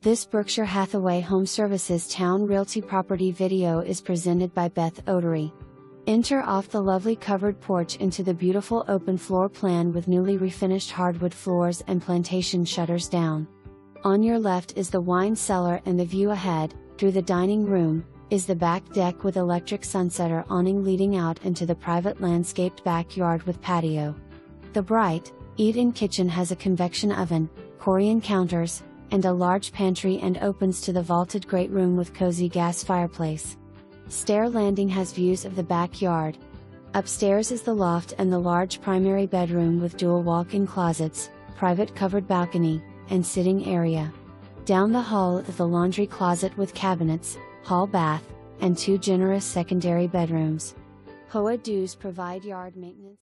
This Berkshire Hathaway HomeServices Towne Realty property video is presented by Beth Otery. Enter off the lovely covered porch into the beautiful open floor plan with newly refinished hardwood floors and plantation shutters down. On your left is the wine cellar, and the view ahead, through the dining room, is the back deck with electric sunsetter awning leading out into the private landscaped backyard with patio. The bright, eat-in kitchen has a convection oven, Corian counters, and a large pantry, and opens to the vaulted great room with cozy gas fireplace. Stair landing has views of the backyard. Upstairs is the loft and the large primary bedroom with dual walk-in closets, private covered balcony, and sitting area. Down the hall is the laundry closet with cabinets, hall bath, and 2 generous secondary bedrooms. HOA dues provide yard maintenance.